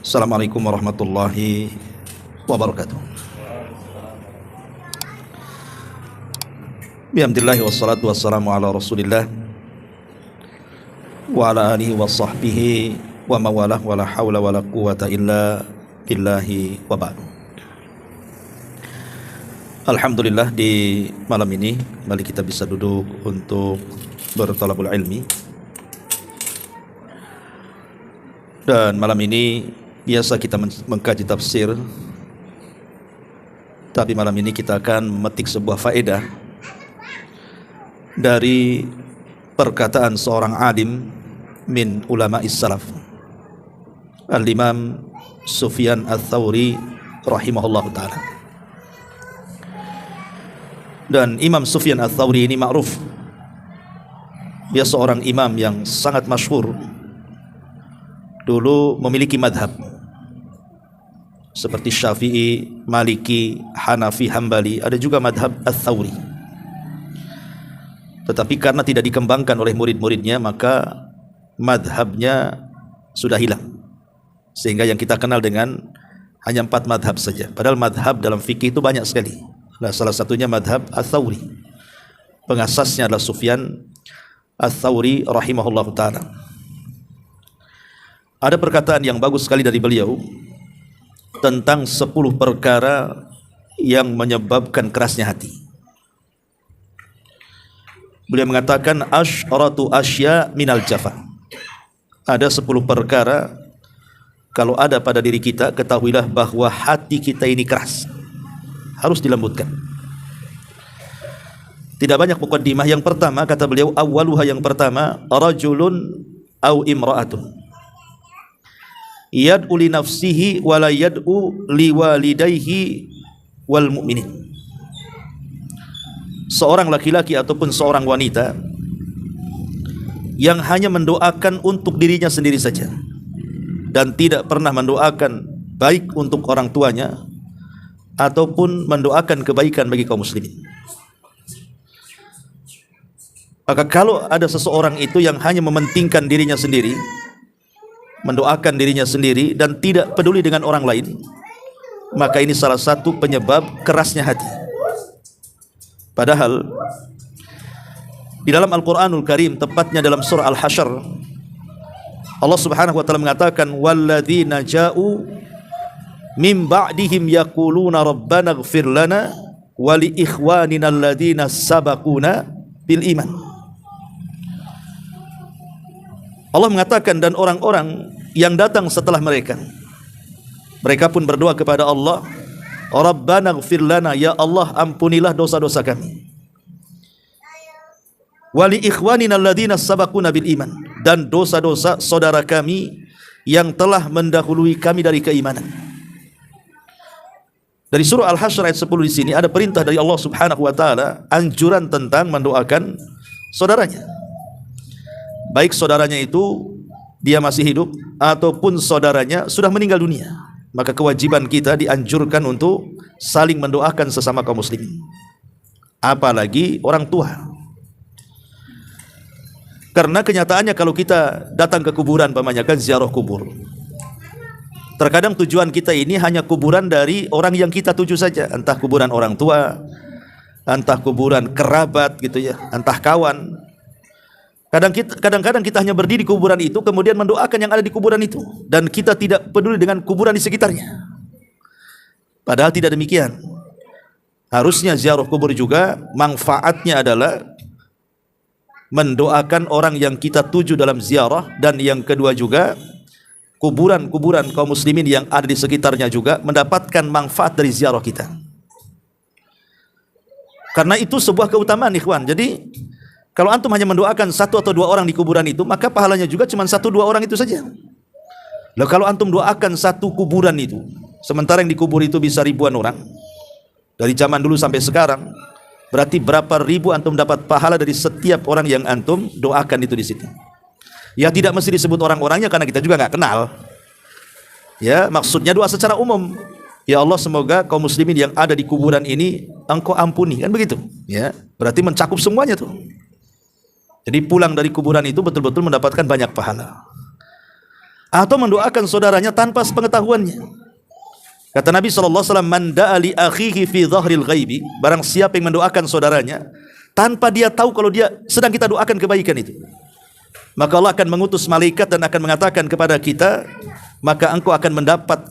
Assalamualaikum warahmatullahi wabarakatuh. Bihamdillahi wassalatu wassalamu ala rasulillah wa ala alihi wa sahbihi wa mawalah wa la hawla wa la quwata illa billahi wa ba'du. Alhamdulillah, di malam ini kembali kita bisa duduk untuk berthalabul ilmi. Dan malam ini biasa kita mengkaji tafsir, tapi malam ini kita akan memetik sebuah faedah dari perkataan seorang alim min ulama'is salaf, Al-Imam Sufyan Ats-Tsauri rahimahullah ta'ala. Dan Imam Sufyan Ats-Tsauri ini ma'ruf, dia seorang imam yang sangat masyhur. Dulu memiliki madhab seperti Syafi'i, Maliki, Hanafi, Hambali, ada juga madhab Ats-Tsauri. Tetapi karena tidak dikembangkan oleh murid-muridnya, maka madhabnya sudah hilang, sehingga yang kita kenal dengan hanya 4 madhab saja. Padahal madhab dalam fikih itu banyak sekali. Nah, salah satunya madhab Ats-Tsauri. Pengasasnya adalah Sufyan Ats-Tsauri rahimahullah ta'ala. Ada perkataan yang bagus sekali dari beliau tentang 10 perkara yang menyebabkan kerasnya hati. Beliau mengatakan asyratu asya minal jafa. Ada 10 perkara kalau ada pada diri kita, ketahuilah bahwa hati kita ini keras, harus dilembutkan. Tidak banyak muqaddimah. Yang pertama, kata beliau, awwaluha, yang pertama, rajulun au imra'atun yad'u li nafsihi wa la yad'u li walidayhi wal mu'minin. Seorang laki-laki ataupun seorang wanita yang hanya mendoakan untuk dirinya sendiri saja dan tidak pernah mendoakan baik untuk orang tuanya ataupun mendoakan kebaikan bagi kaum muslimin. Maka kalau ada seseorang itu yang hanya mementingkan dirinya sendiri, mendoakan dirinya sendiri dan tidak peduli dengan orang lain, maka ini salah satu penyebab kerasnya hati. Padahal di dalam Al-Qur'anul Karim, tepatnya dalam surah Al-Hasyr, Allah Subhanahu wa taala mengatakan walladzina ja'u min ba'dihim yaquluna rabbana ighfir lana wa li ikhwanina alladzina sabaquna bil iman. Allah mengatakan, dan orang-orang yang datang setelah mereka pun berdoa kepada Allah, Rabbana ighfir lana, ya Allah ampunilah dosa-dosa kami, wa li ikhwanina alladzina sabaquna bil iman, dan dosa-dosa saudara kami yang telah mendahului kami dari keimanan. Dari surah Al-Hasyr ayat 10 di sini ada perintah dari Allah Subhanahu wa taala, anjuran tentang mendoakan saudaranya, baik saudaranya itu dia masih hidup ataupun saudaranya sudah meninggal dunia. Maka kewajiban kita dianjurkan untuk saling mendoakan sesama kaum muslimin, apalagi orang tua. Karena kenyataannya kalau kita datang ke kuburan, pamannya ziarah kubur, terkadang tujuan kita ini hanya kuburan dari orang yang kita tuju saja, entah kuburan orang tua, entah kuburan kerabat gitu ya, entah kawan. Kadang-kadang kita hanya berdiri di kuburan itu, kemudian mendoakan yang ada di kuburan itu, dan kita tidak peduli dengan kuburan di sekitarnya. Padahal tidak demikian. Harusnya ziarah kubur juga manfaatnya adalah mendoakan orang yang kita tuju dalam ziarah, dan yang kedua juga kuburan-kuburan kaum muslimin yang ada di sekitarnya juga mendapatkan manfaat dari ziarah kita. Karena itu sebuah keutamaan, ikhwan. Jadi kalau antum hanya mendoakan 1 atau 2 orang di kuburan itu, maka pahalanya juga cuma 1-2 orang itu saja. Lalu kalau antum doakan 1 kuburan itu, sementara yang dikubur itu bisa ribuan orang, dari zaman dulu sampai sekarang, berarti berapa ribu antum dapat pahala dari setiap orang yang antum doakan itu di situ. Ya, tidak mesti disebut orang-orangnya karena kita juga nggak kenal. Ya, maksudnya doa secara umum. Ya Allah, semoga kaum muslimin yang ada di kuburan ini Engkau ampuni, kan begitu. Ya, berarti mencakup semuanya tuh. Jadi pulang dari kuburan itu betul-betul mendapatkan banyak pahala. atau mendoakan saudaranya tanpa sepengetahuannya. Kata Nabi SAW, man da'a li akhihi fi dhahril ghaibi, barang siapa yang mendoakan saudaranya tanpa dia tahu kalau dia sedang kita doakan kebaikan itu, maka Allah akan mengutus malaikat dan akan mengatakan kepada kita, maka engkau akan mendapat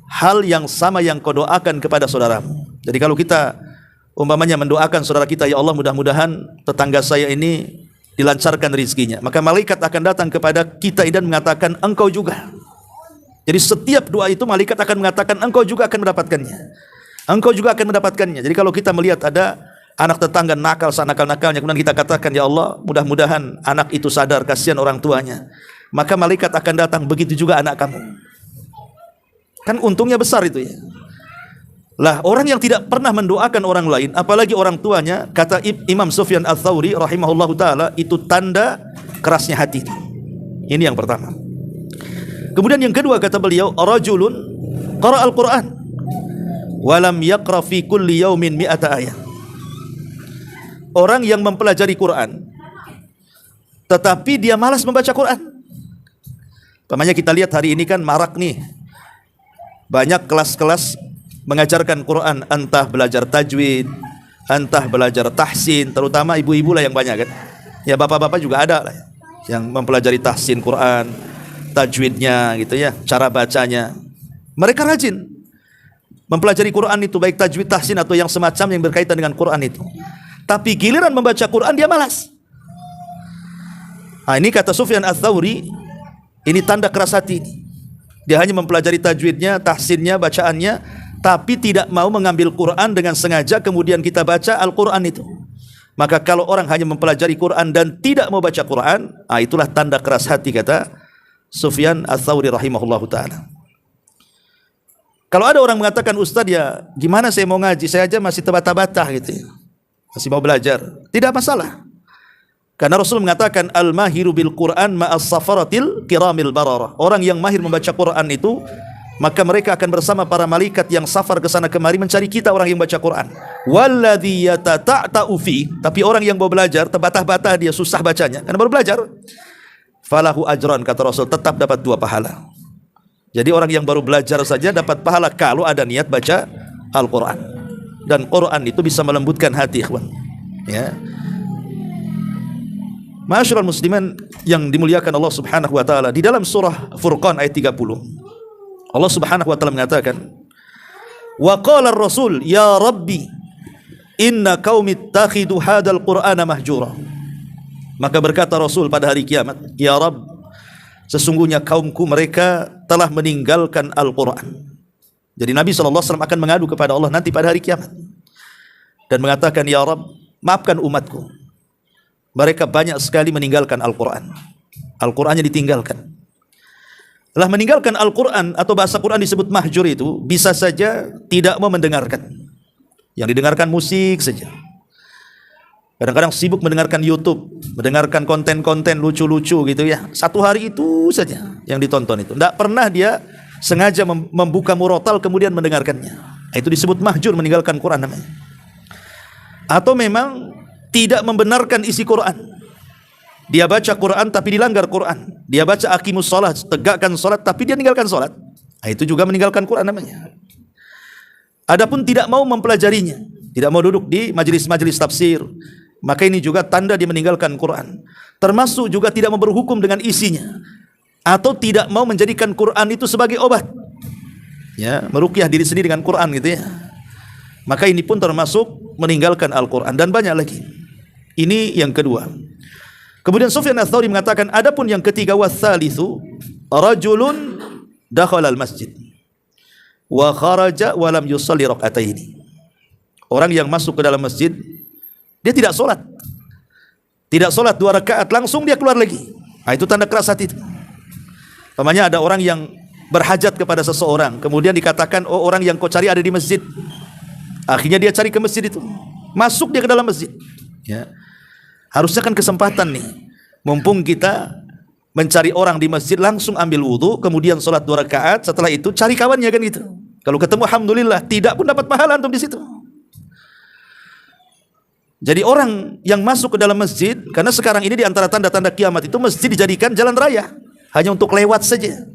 hal yang sama yang kau doakan kepada saudaramu. Jadi kalau kita umpamanya mendoakan saudara kita, ya Allah mudah-mudahan tetangga saya ini dilancarkan rezekinya, maka malaikat akan datang kepada kita dan mengatakan engkau juga. Jadi setiap doa itu malaikat akan mengatakan engkau juga akan mendapatkannya. Engkau juga akan mendapatkannya. Jadi kalau kita melihat ada anak tetangga nakal, sanakal-nakalnya, kemudian kita katakan, ya Allah mudah-mudahan anak itu sadar, kasihan orang tuanya, maka malaikat akan datang, begitu juga anak kamu. Kan untungnya besar itu ya. Lah orang yang tidak pernah mendoakan orang lain, apalagi orang tuanya, kata Imam Sufyan Ats-Tsauri rahimahullahu taala, itu tanda kerasnya hati. Ini yang pertama. Kemudian yang kedua kata beliau, rajulun qara'al Qur'an wa lam yaqra fi kulli yaumin mi'ata ayat. Orang yang mempelajari Quran tetapi dia malas membaca Quran. Umpamanya kita lihat hari ini kan marak nih, banyak kelas-kelas mengajarkan Quran, entah belajar tajwid, entah belajar tahsin, terutama ibu-ibu lah yang banyak kan. Ya bapak-bapak juga ada lah yang mempelajari tahsin Quran, tajwidnya gitu ya, cara bacanya. Mereka rajin mempelajari Quran itu, baik tajwid, tahsin atau yang semacam yang berkaitan dengan Quran itu. Tapi giliran membaca Quran dia malas. Nah, ini kata Sufyan Ats-Tsauri, ini tanda keras hati. Dia hanya mempelajari tajwidnya, tahsinnya, bacaannya, tapi tidak mau mengambil Quran dengan sengaja kemudian kita baca Al-Quran itu. Maka kalau orang hanya mempelajari Quran dan tidak mau baca Quran, itulah tanda keras hati, kata Sufyan Ats-Tsauri rahimahullahu ta'ala. Kalau ada orang mengatakan, Ustaz ya gimana saya mau ngaji, saya aja masih terbata-bata gitu ya, masih mau belajar, tidak masalah. Karena Rasul mengatakan, al-mahiru bil Quran ma'as safaratil kiramil bararah. Orang yang mahir membaca Quran itu, maka mereka akan bersama para malaikat yang safar ke sana kemari mencari kita orang yang baca Quran. Walladzi yatata'u fi, tapi orang yang mau belajar terbata-bata, dia susah bacanya karena baru belajar, falahu ajran, kata Rasul, tetap dapat 2 pahala. Jadi orang yang baru belajar saja dapat pahala kalau ada niat baca Al-Quran. Dan Quran itu bisa melembutkan hati, ikhwan. Ya. Ma'asyiral muslimin yang dimuliakan Allah Subhanahu wa taala, di dalam surah Furqan ayat 30, Allah Subhanahu wa taala mengatakan, wa qala ar-rasul ya rabbi inna qaumi ittakhidu hadzal qur'ana mahjura. Maka berkata Rasul pada hari kiamat, ya Rabb, sesungguhnya kaumku mereka telah meninggalkan Al-Quran. Jadi Nabi SAW akan mengadu kepada Allah nanti pada hari kiamat dan mengatakan, ya Rabb, maafkan umatku, mereka banyak sekali meninggalkan Al-Quran. Al-Qurannya ditinggalkan. Telah meninggalkan Al-Quran, atau bahasa Quran disebut mahjur, itu bisa saja tidak mau mendengarkan. Yang didengarkan musik saja. Kadang-kadang sibuk mendengarkan YouTube, mendengarkan konten-konten lucu-lucu gitu ya. Satu hari itu saja yang ditonton itu. Tidak pernah dia sengaja membuka murotal kemudian mendengarkannya. Itu disebut mahjur, meninggalkan Quran namanya. Atau memang tidak membenarkan isi Quran. Dia baca Quran tapi dilanggar Quran. Dia baca aqimus shalah, tegakkan salat, tapi dia meninggalkan salat. Itu juga meninggalkan Quran namanya. Adapun tidak mau mempelajarinya, tidak mau duduk di majelis-majelis tafsir, maka ini juga tanda dia meninggalkan Quran. Termasuk juga tidak mau berhukum dengan isinya, atau tidak mau menjadikan Quran itu sebagai obat, ya, meruqyah diri sendiri dengan Quran gitu ya. Maka ini pun termasuk meninggalkan Al-Quran, dan banyak lagi. Ini yang kedua. Kemudian Sufyan Ats-Tsauri mengatakan, adapun yang ketiga, watsalitsu rajulun dakhala al-masjid wa kharaja wa lam yusalli rak'ataini. Orang yang masuk ke dalam masjid, dia tidak sholat. Tidak sholat 2 rakaat, langsung dia keluar lagi. Itu tanda keras hati. Namanya ada orang yang berhajat kepada seseorang, kemudian dikatakan, oh orang yang kau cari ada di masjid. Akhirnya dia cari ke masjid itu, masuk dia ke dalam masjid. Ya. Harusnya kan kesempatan nih, mumpung kita mencari orang di masjid, langsung ambil wudu, kemudian sholat 2 rakaat, setelah itu cari kawannya kan gitu. Kalau ketemu alhamdulillah, tidak pun dapat pahala antum di situ. Jadi orang yang masuk ke dalam masjid, karena sekarang ini di antara tanda-tanda kiamat itu masjid dijadikan jalan raya, hanya untuk lewat saja.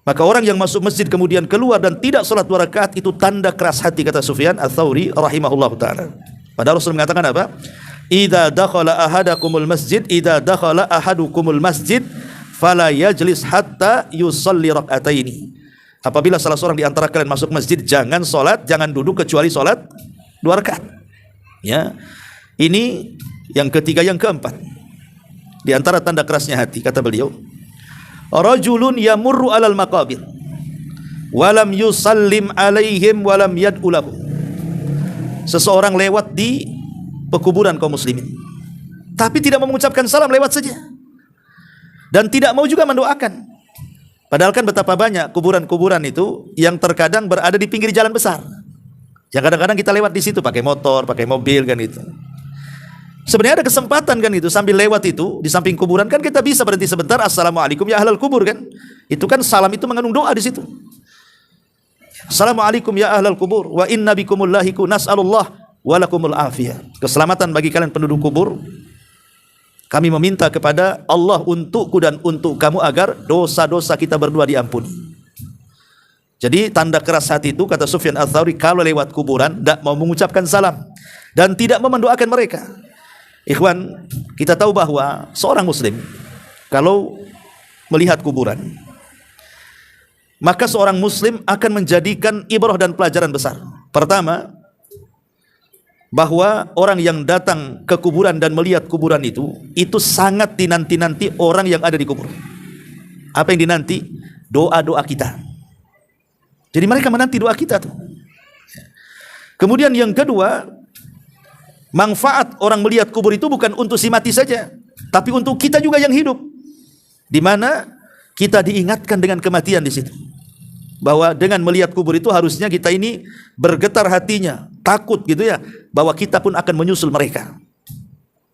Maka orang yang masuk masjid kemudian keluar dan tidak salat 2 rakaat itu tanda keras hati, kata Sufyan Ats-Tsauri rahimahullahu taala. Padahal Rasul mengatakan apa? Idza dakhala ahadukumul masjid fala yajlis hatta yusalli rak'ataini. Apabila salah seorang di antara kalian masuk masjid, jangan duduk kecuali salat 2 rakaat. Ya. Ini yang ketiga. Yang keempat, di antara tanda kerasnya hati, kata beliau, rajulun yamurru alal maqabir walam yusallim alaihim walam yad'u lahum. Seseorang lewat di pekuburan kaum muslimin tapi tidak mau mengucapkan salam, lewat saja, dan tidak mau juga mendoakan. Padahal kan betapa banyak kuburan-kuburan itu yang terkadang berada di pinggir jalan besar, yang kadang-kadang kita lewat di situ pakai motor, pakai mobil kan itu. Sebenarnya ada kesempatan kan itu, sambil lewat itu di samping kuburan kan kita bisa berhenti sebentar, assalamualaikum ya ahlal kubur kan. Itu kan salam itu mengandung doa di situ. Assalamualaikum ya ahlal kubur wa inna bikumul lahiqu nas'alullah walakumul afiyah. Keselamatan bagi kalian penduduk kubur. Kami meminta kepada Allah untukku dan untuk kamu agar dosa-dosa kita berdua diampuni. Jadi tanda keras hati itu, kata Sufyan Ats-Tsauri, kalau lewat kuburan tidak mau mengucapkan salam dan tidak mau mendoakan mereka. Ikhwan, kita tahu bahwa seorang muslim kalau melihat kuburan, maka seorang muslim akan menjadikan ibrah dan pelajaran besar. Pertama, bahwa orang yang datang ke kuburan dan melihat kuburan itu sangat dinanti-nanti orang yang ada di kubur. Apa yang dinanti? Doa-doa kita. Jadi mereka menanti doa kita tuh. Kemudian yang kedua, manfaat orang melihat kubur itu bukan untuk si mati saja, tapi untuk kita juga yang hidup, di mana kita diingatkan dengan kematian di situ. Bahwa dengan melihat kubur itu harusnya kita ini bergetar hatinya, takut gitu ya, bahwa kita pun akan menyusul mereka.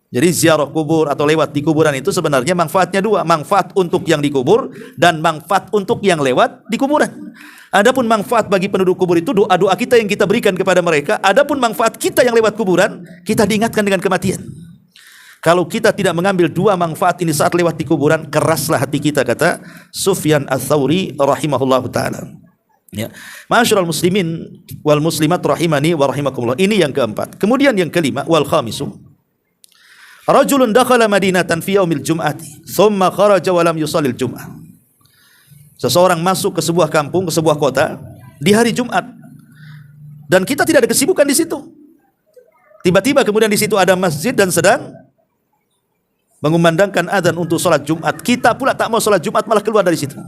Jadi ziarah kubur atau lewat di kuburan itu sebenarnya manfaatnya dua, manfaat untuk yang dikubur dan manfaat untuk yang lewat di kuburan. Adapun manfaat bagi penduduk kubur itu doa-doa kita yang kita berikan kepada mereka. Adapun manfaat kita yang lewat kuburan, kita diingatkan dengan kematian. Kalau kita tidak mengambil dua manfaat ini saat lewat di kuburan, keraslah hati kita, kata Sufyan Ats-Tsauri rahimahullahu taala. Ya. Ma'asyiral muslimin wal muslimat rahimani wa rahimakumullah. Ini yang keempat. Kemudian yang kelima, wal khamisu, rajulun dakhala madinatan fi yaumil jum'ati, thumma kharaja wa lam yusallil jum'ah. Seseorang masuk ke sebuah kampung, ke sebuah kota di hari Jumat, dan kita tidak ada kesibukan di situ. Tiba-tiba kemudian di situ ada masjid dan sedang mengumandangkan adzan untuk salat Jumat. Kita pula tak mau salat Jumat, malah keluar dari situ.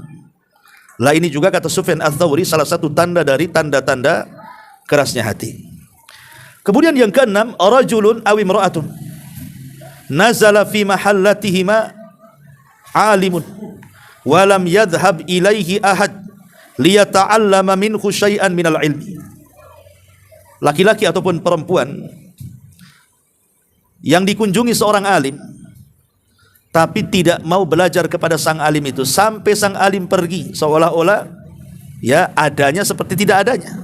Lah ini juga, kata Sufyan Ats-Tsauri, salah satu tanda dari tanda-tanda kerasnya hati. Kemudian yang keenam, rajulun aw imra'atun nazala fi mahallatihima alimun wa lam yadhhab ilaihi ahad liyata'allama minhu syai'an minal ilmi. Laki-laki ataupun perempuan yang dikunjungi seorang alim tapi tidak mau belajar kepada sang alim itu sampai sang alim pergi, seolah-olah ya adanya seperti tidak adanya.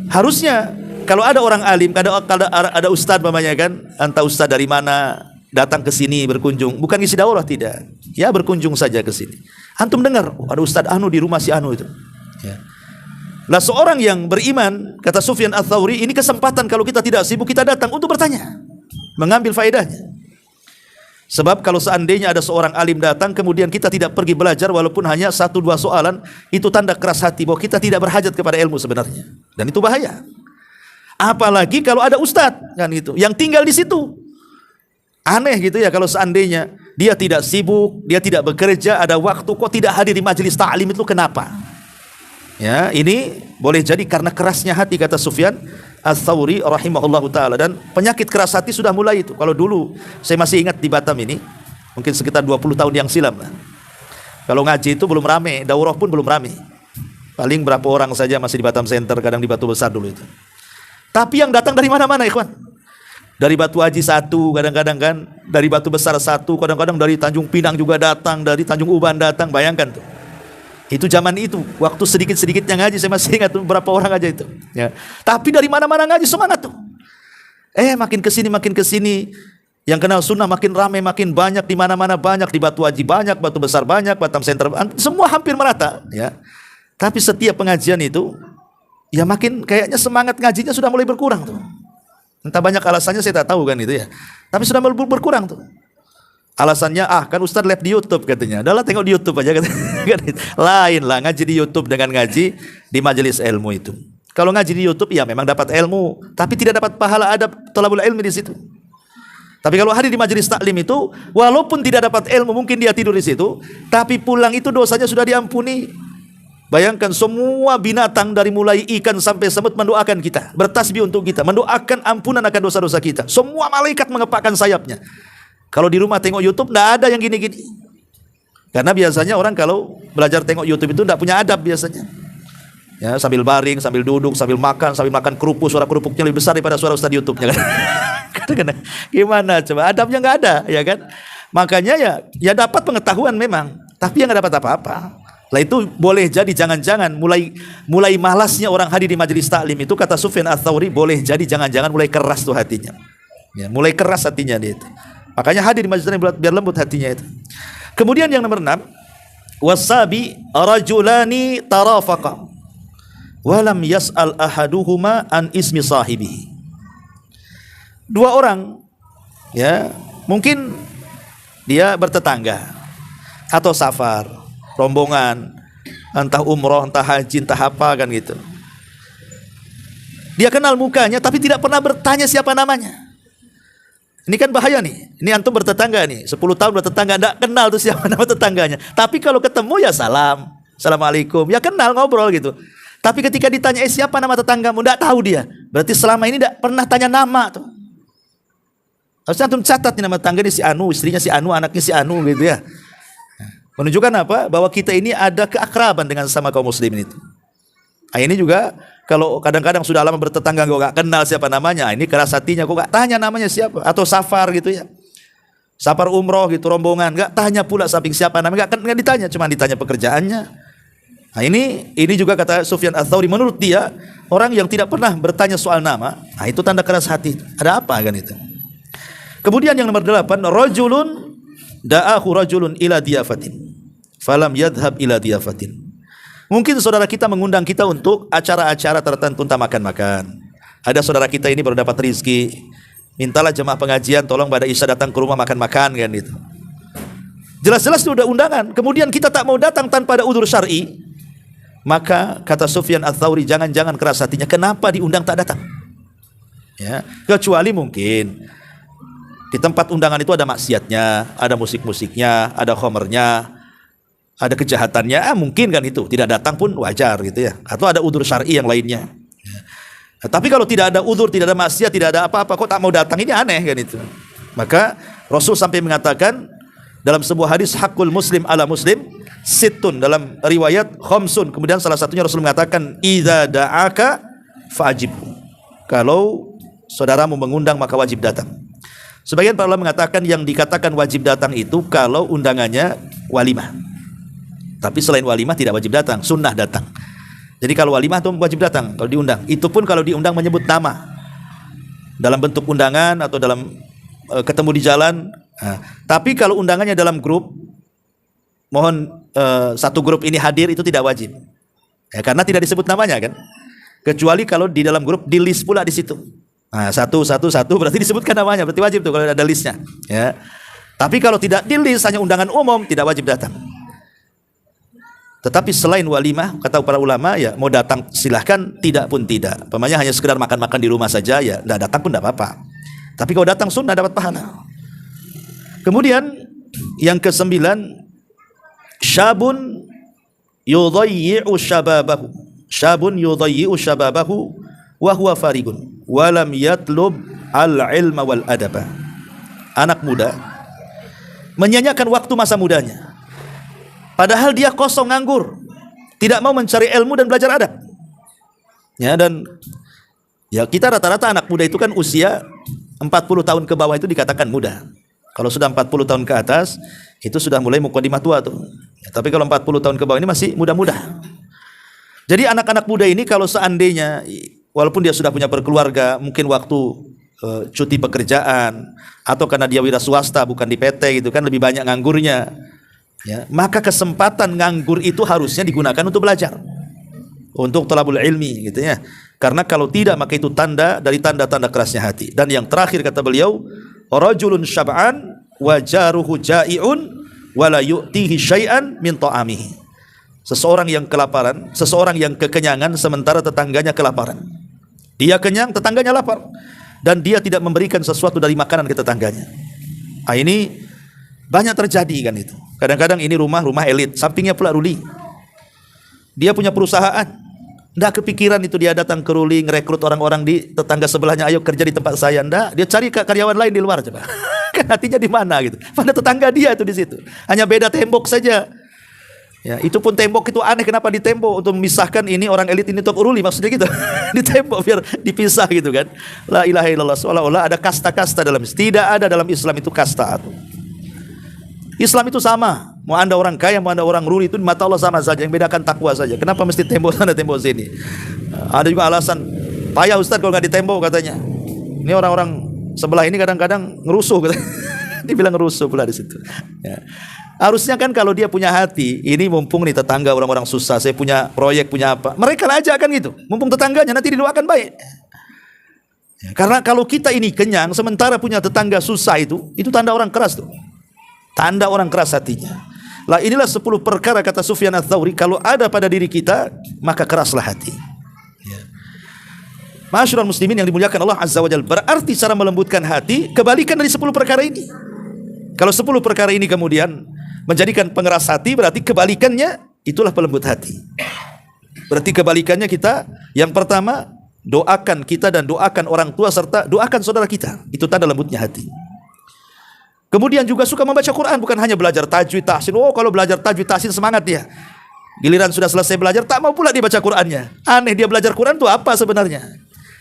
Harusnya kalau ada orang alim, ada ustadz namanya kan, entah ustadz dari mana datang ke sini berkunjung, bukan ngisi daurah, tidak. Ya berkunjung saja ke sini. Antum dengar, ada ustadz anu di rumah si anu itu. Ya. Lah seorang yang beriman, kata Sufyan Ats-Tsauri, ini kesempatan kalau kita tidak sibuk, kita datang untuk bertanya, mengambil faedahnya. Sebab kalau seandainya ada seorang alim datang kemudian kita tidak pergi belajar walaupun hanya 1-2 soalan, itu tanda keras hati bahwa kita tidak berhajat kepada ilmu sebenarnya. Dan itu bahaya. Apalagi kalau ada ustadz kan itu yang tinggal di situ. Aneh gitu ya kalau seandainya dia tidak sibuk, dia tidak bekerja, ada waktu kok tidak hadir di majelis ta'lim, itu kenapa? Ya, ini boleh jadi karena kerasnya hati, kata Sufyan Ats-Tsauri rahimahullahu taala. Dan penyakit keras hati sudah mulai itu. Kalau dulu saya masih ingat di Batam ini, mungkin sekitar 20 tahun yang silam lah. Kalau ngaji itu belum rame, daurah pun belum rame. Paling berapa orang saja masih di Batam Center, kadang di Batu Besar dulu itu. Tapi yang datang dari mana-mana, ikhwan. Dari Batu Haji satu, kadang-kadang kan, dari Batu Besar satu, kadang-kadang dari Tanjung Pinang juga datang, dari Tanjung Uban datang, bayangkan tuh. Itu zaman itu, waktu sedikit-sedikitnya ngaji, saya masih ingat tuh berapa orang aja itu. Ya. Tapi dari mana-mana ngaji, semangat tuh. Makin kesini, Yang kenal sunnah makin ramai, makin banyak, di mana-mana banyak, di Batu Haji banyak, Batu Besar banyak, Batam Center, semua hampir merata, ya. Tapi setiap pengajian itu, ya makin kayaknya semangat ngajinya sudah mulai berkurang tuh. Entah banyak alasannya, saya tak tahu kan itu ya. Tapi sudah mulai berkurang tuh. Alasannya, kan Ustaz live di YouTube katanya. Adalah tengok di YouTube aja katanya. Lain lah ngaji di YouTube dengan ngaji di majelis ilmu itu. Kalau ngaji di YouTube ya memang dapat ilmu, tapi tidak dapat pahala adab thalabul ilmi di situ. Tapi kalau hadir di majelis taklim itu, walaupun tidak dapat ilmu, mungkin dia tidur di situ, tapi pulang itu dosanya sudah diampuni. Bayangkan semua binatang dari mulai ikan sampai semut mendoakan kita, bertasbih untuk kita, mendoakan ampunan akan dosa-dosa kita. Semua malaikat mengepakkan sayapnya. Kalau di rumah tengok YouTube, tidak ada yang gini-gini. Karena biasanya orang kalau belajar tengok YouTube itu tidak punya adab biasanya. Ya, sambil baring, sambil duduk, sambil makan kerupuk, suara kerupuknya lebih besar daripada suara Ustaz YouTube-nya kan. Kadang-kadang gimana coba, adabnya nggak ada, ya kan? Makanya ya dapat pengetahuan memang, tapi yang nggak dapat apa-apa. Lah itu boleh jadi jangan-jangan mulai malasnya orang hadir di majelis taklim itu, kata Sufyan Ats-Tsauri, boleh jadi jangan-jangan mulai keras tuh hatinya. Ya, mulai keras hatinya dia itu. Makanya hadir di majelis taklim biar lembut hatinya itu. Kemudian yang nomor 6, wasabi rajulani tarafaqa walam yas'al ahaduhuma an ismi sahibihi. Dua orang, ya, mungkin dia bertetangga atau safar, rombongan, entah umroh, entah haji, entah apa kan gitu. Dia kenal mukanya tapi tidak pernah bertanya siapa namanya. Ini kan bahaya nih. Ini antum bertetangga nih, 10 tahun bertetangga, enggak kenal tuh siapa nama tetangganya. Tapi kalau ketemu ya salam, assalamualaikum, ya kenal, ngobrol gitu. Tapi ketika ditanya siapa nama tetanggamu, enggak tahu dia. Berarti selama ini enggak pernah tanya nama tuh. Harusnya antum catat nih nama tetangga ini si Anu, istrinya si Anu, anaknya si Anu gitu ya. Menunjukkan apa? Bahwa kita ini ada keakraban dengan sama kaum muslimin itu. Nah, ini juga kalau kadang-kadang sudah lama bertetangga kok gak kenal siapa namanya, ini keras hatinya, kok gak tanya namanya siapa. Atau safar gitu ya, safar umroh gitu, rombongan, gak tanya pula samping siapa namanya, gak ditanya, cuma ditanya pekerjaannya. Nah ini juga kata Sufyan Ats-Tsauri, menurut dia orang yang tidak pernah bertanya soal nama, nah itu tanda keras hati. Ada apa kan itu? Kemudian yang nomor 8, rajulun da'ahu rajulun ila diyafatin falam yadhhab ila diyafatin. Mungkin saudara kita mengundang kita untuk acara-acara tertentu, entah makan-makan. Ada saudara kita ini baru dapat rezeki, mintalah jemaah pengajian tolong pada Isya datang ke rumah makan-makan kan itu. Jelas-jelas itu udah undangan, kemudian kita tak mau datang tanpa ada udzur syar'i. Maka kata Sufyan Ats-Tsauri, jangan-jangan keras hatinya, kenapa diundang tak datang? Ya, kecuali mungkin di tempat undangan itu ada maksiatnya, ada musik-musiknya, ada khomernya, ada kejahatannya, mungkin kan itu tidak datang pun wajar gitu ya. Atau ada udzur syar'i yang lainnya. Nah, tapi kalau tidak ada udzur, tidak ada maksiat, tidak ada apa-apa, kok tak mau datang, ini aneh kan itu. Maka Rasul sampai mengatakan dalam sebuah hadis, hakul muslim ala muslim sittun, dalam riwayat khamsun. Kemudian salah satunya Rasul mengatakan, idza da'aka fa'ajib. Kalau saudaramu mengundang maka wajib datang. Sebagian para ulama mengatakan yang dikatakan wajib datang itu kalau undangannya walimah. Tapi selain walimah tidak wajib datang, sunnah datang. Jadi kalau walimah itu wajib datang kalau diundang. Itu pun kalau diundang menyebut nama dalam bentuk undangan atau dalam ketemu di jalan. Nah, tapi kalau undangannya dalam grup, mohon satu grup ini hadir, itu tidak wajib. Ya, karena tidak disebut namanya kan. Kecuali kalau di dalam grup di list pula di situ. Nah, satu berarti disebutkan namanya, berarti wajib tuh kalau ada listnya. Ya. Tapi kalau tidak di list, hanya undangan umum, tidak wajib datang. Tetapi selain walimah, kata para ulama, ya mau datang silahkan, tidak pun tidak. Pemanya hanya sekedar makan-makan di rumah saja, ya tidak datang pun tidak apa-apa. Tapi kalau datang sunnah dapat pahala. Kemudian yang ke-9, syabun yudayyi'u syababahu. Syabun yudayyi'u syababahu wa huwa farigun wa lam yatlub al-ilma wal adaba. Anak muda menyanyiakan waktu masa mudanya, padahal dia kosong nganggur, tidak mau mencari ilmu dan belajar adab. Ya, dan ya kita rata-rata anak muda itu kan usia 40 tahun ke bawah itu dikatakan muda. Kalau sudah 40 tahun ke atas itu sudah mulai muqaddimah tua tuh. Ya, tapi kalau 40 tahun ke bawah ini masih muda-muda. Jadi anak-anak muda ini kalau seandainya walaupun dia sudah punya berkeluarga, mungkin waktu cuti pekerjaan, atau karena dia wira swasta bukan di PT gitu kan, lebih banyak nganggurnya, ya, maka kesempatan nganggur itu harusnya digunakan untuk belajar, untuk thalabul ilmi gitu ya. Karena kalau tidak maka itu tanda dari tanda-tanda kerasnya hati. Dan yang terakhir kata beliau, rajulun syab'an wa jaruhu ja'iun wa la yu'tihi syai'an min ta'amihi. Seseorang yang kelaparan, seseorang yang kekenyangan sementara tetangganya kelaparan. Dia kenyang, tetangganya lapar, dan dia tidak memberikan sesuatu dari makanan ke tetangganya. Nah, ini banyak terjadi kan itu. Kadang-kadang ini rumah elit, sampingnya pula Ruli. Dia punya perusahaan, nggak kepikiran itu dia datang ke Ruli ngerekrut orang-orang di tetangga sebelahnya, ayo kerja di tempat saya. Nggak, dia cari karyawan lain di luar coba. Kan hatinya di mana gitu? Pada tetangga dia itu di situ. Hanya beda tembok saja. Ya, itu pun tembok itu aneh, kenapa ditembok untuk memisahkan ini orang elit ini top Ruli, maksudnya gitu. Ditembok biar dipisah gitu kan. La ilaha illallah, seolah-olah ada kasta-kasta dalam Islam. Tidak ada dalam Islam itu kasta. Islam itu sama. Mau Anda orang kaya, mau Anda orang Ruli, itu di mata Allah sama saja. Yang bedakan takwa saja. Kenapa mesti tembok sana, tembok sini? Ada juga alasan, payah Ustaz kalau nggak ditembok katanya. Ini orang-orang sebelah ini kadang-kadang ngerusuh katanya. Dibilang ngerusuh pula di situ. Ya. Harusnya kan kalau dia punya hati, ini mumpung nih tetangga orang-orang susah, saya punya proyek, punya apa, mereka aja kan gitu. Mumpung tetangganya nanti didoakan baik. Ya, karena kalau kita ini kenyang, sementara punya tetangga susah itu tanda orang keras tuh. Tanda orang keras hatinya. Lah inilah 10 perkara kata Sufyan Ats-Tsauri, kalau ada pada diri kita, maka keraslah hati. Ya. Ma'asyiral muslimin yang dimuliakan Allah Azza wa Jalla, berarti cara melembutkan hati kebalikan dari 10 perkara ini. Kalau 10 perkara ini kemudian menjadikan pengeras hati, berarti kebalikannya itulah pelembut hati. Berarti kebalikannya kita, yang pertama, doakan kita dan doakan orang tua serta doakan saudara kita. Itu tanda lembutnya hati. Kemudian juga suka membaca Quran, bukan hanya belajar tajwid, tahsin. Oh, kalau belajar tajwid, tahsin semangat dia. Giliran sudah selesai belajar, tak mau pula dia baca Qurannya. Aneh, dia belajar Quran itu apa sebenarnya?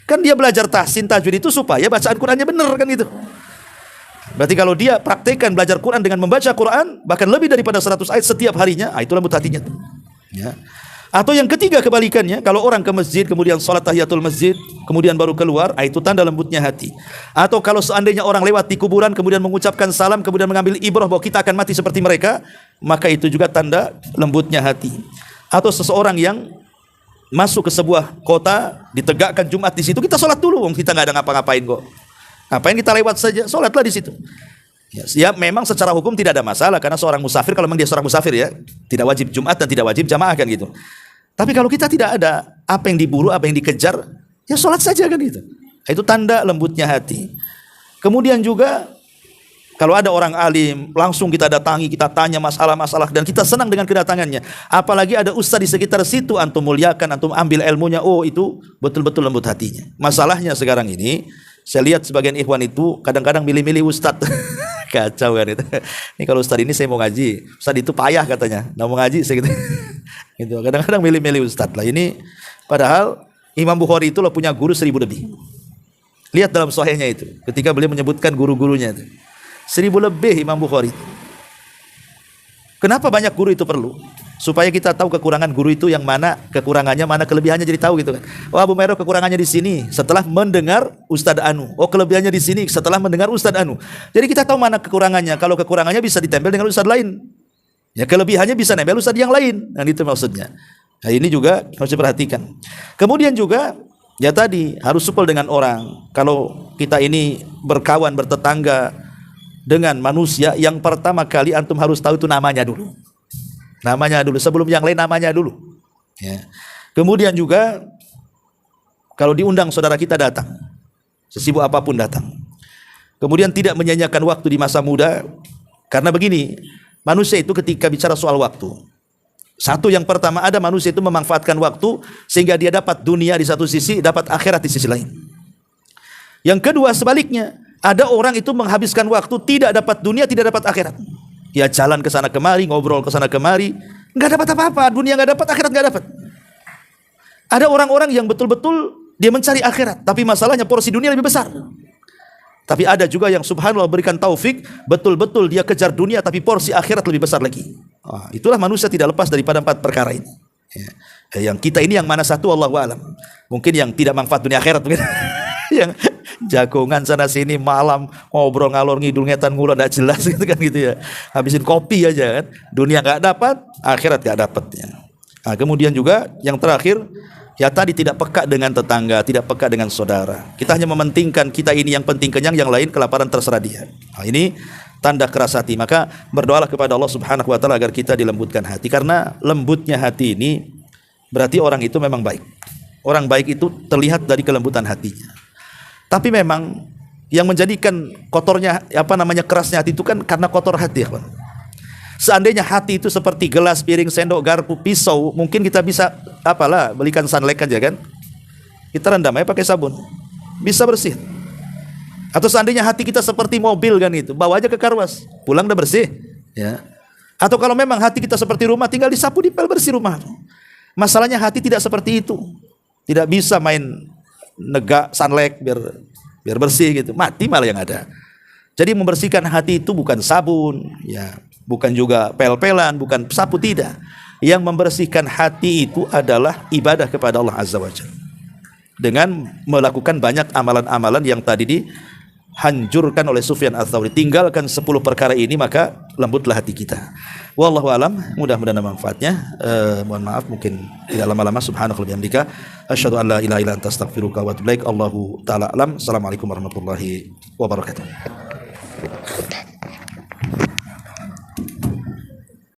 Kan dia belajar tahsin, tajwid itu supaya bacaan Qurannya benar kan gitu. Berarti kalau dia praktekkan belajar Quran dengan membaca Quran bahkan lebih daripada 100 ayat setiap harinya, itu lembut hatinya. Ya. Atau yang ketiga kebalikannya, kalau orang ke masjid kemudian salat tahiyatul masjid kemudian baru keluar, itu tanda lembutnya hati. Atau kalau seandainya orang lewat di kuburan kemudian mengucapkan salam kemudian mengambil ibrah bahwa kita akan mati seperti mereka, maka itu juga tanda lembutnya hati. Atau seseorang yang masuk ke sebuah kota, ditegakkan Jumat di situ, kita salat dulu, kita nggak ada ngapa-ngapain kok. Ngapain kita lewat saja, sholatlah di situ. Ya, memang secara hukum tidak ada masalah karena seorang musafir, kalau memang dia seorang musafir ya, tidak wajib Jumat dan tidak wajib jamaah kan gitu. Tapi kalau kita tidak ada apa yang diburu, apa yang dikejar, ya sholat saja kan gitu. Itu tanda lembutnya hati. Kemudian juga kalau ada orang alim, langsung kita datangi, kita tanya masalah-masalah dan kita senang dengan kedatangannya. Apalagi ada ustaz di sekitar situ, antum muliakan, antum ambil ilmunya, oh itu betul-betul lembut hatinya. Masalahnya sekarang ini, saya lihat sebagian ikhwan itu kadang-kadang milih-milih ustadz. Kacau kan itu. Ini kalau ustadz ini saya mau ngaji, ustadz itu payah katanya, nggak mau ngaji saya gitu. Gitu. Kadang-kadang milih-milih ustadz lah. Ini padahal Imam Bukhari itu loh punya guru 1000 lebih. Lihat dalam sahihnya itu, ketika beliau menyebutkan guru-gurunya itu 1000 lebih Imam Bukhari. Kenapa banyak guru itu perlu? Supaya kita tahu kekurangan guru itu yang mana kekurangannya, mana kelebihannya, jadi tahu gitu kan. Oh, Abu Mero kekurangannya di sini setelah mendengar Ustadz Anu. Oh, kelebihannya di sini setelah mendengar Ustadz Anu. Jadi kita tahu mana kekurangannya. Kalau kekurangannya bisa ditempel dengan Ustadz lain, ya kelebihannya bisa nempel Ustadz yang lain. Dan itu maksudnya. Nah, ini juga harus diperhatikan. Kemudian juga ya tadi harus supel dengan orang. Kalau kita ini berkawan, bertetangga dengan manusia, yang pertama kali antum harus tahu itu namanya dulu. Namanya dulu, sebelum yang lain namanya dulu. Ya. Kemudian juga kalau diundang saudara kita datang, sesibuk apapun datang. Kemudian tidak menyanyiakan waktu di masa muda, karena begini, manusia itu ketika bicara soal waktu, satu yang pertama ada manusia itu memanfaatkan waktu sehingga dia dapat dunia di satu sisi, dapat akhirat di sisi lain. Yang kedua sebaliknya, ada orang itu menghabiskan waktu tidak dapat dunia, tidak dapat akhirat. Ya jalan ke sana kemari, ngobrol ke sana kemari, nggak dapat apa-apa, dunia nggak dapat, akhirat nggak dapat. Ada orang-orang yang betul-betul dia mencari akhirat, tapi masalahnya porsi dunia lebih besar. Tapi ada juga yang subhanallah berikan taufik, betul-betul dia kejar dunia, tapi porsi akhirat lebih besar lagi. Itulah manusia tidak lepas daripada 4 perkara ini. Yang kita ini yang mana satu, Allahu a'lam. Mungkin yang tidak manfaat dunia akhirat mungkin. jagongan sana sini, malam ngobrol ngalor ngidul ngetan ngulon nggak jelas gitu kan gitu ya. Habisin kopi aja kan. Dunia nggak dapat, akhirat nggak dapat ya. Nah, kemudian juga yang terakhir, ya tadi tidak peka dengan tetangga, tidak peka dengan saudara. Kita hanya mementingkan kita ini yang penting kenyang, yang lain kelaparan terserah dia. Nah, ini tanda keras hati. Maka berdoalah kepada Allah Subhanahu wa taala agar kita dilembutkan hati, karena lembutnya hati ini berarti orang itu memang baik. Orang baik itu terlihat dari kelembutan hatinya. Tapi memang yang menjadikan kotornya kerasnya hati itu kan karena kotor hati, ya, Pak. Seandainya hati itu seperti gelas, piring, sendok, garpu, pisau, mungkin kita bisa belikan sunlight aja kan. Kita rendam aja pakai sabun, bisa bersih. Atau seandainya hati kita seperti mobil kan itu, bawa aja ke karwas, pulang udah bersih, ya. Atau kalau memang hati kita seperti rumah, tinggal disapu, dipel, bersih rumah. Masalahnya hati tidak seperti itu. Tidak bisa main negak sunlight biar bersih gitu. Mati malah yang ada. Jadi membersihkan hati itu bukan sabun, ya, bukan juga pel-pelan, bukan sapu, tidak. Yang membersihkan hati itu adalah ibadah kepada Allah Azza wa Jalla. Dengan melakukan banyak amalan-amalan yang tadi dihancurkan oleh Sufyan Ats-Tsauri. Tinggalkan 10 perkara ini, maka lembutlah hati kita. Wallahu alam, mudah-mudahan manfaatnya. Mohon maaf mungkin tidak lama-lama. Subhanaka wa bihamdika asyhadu an la ilaha illa anta astaghfiruka wa atubu ilaik. Allahu taala alam. Assalamualaikum warahmatullahi wabarakatuh.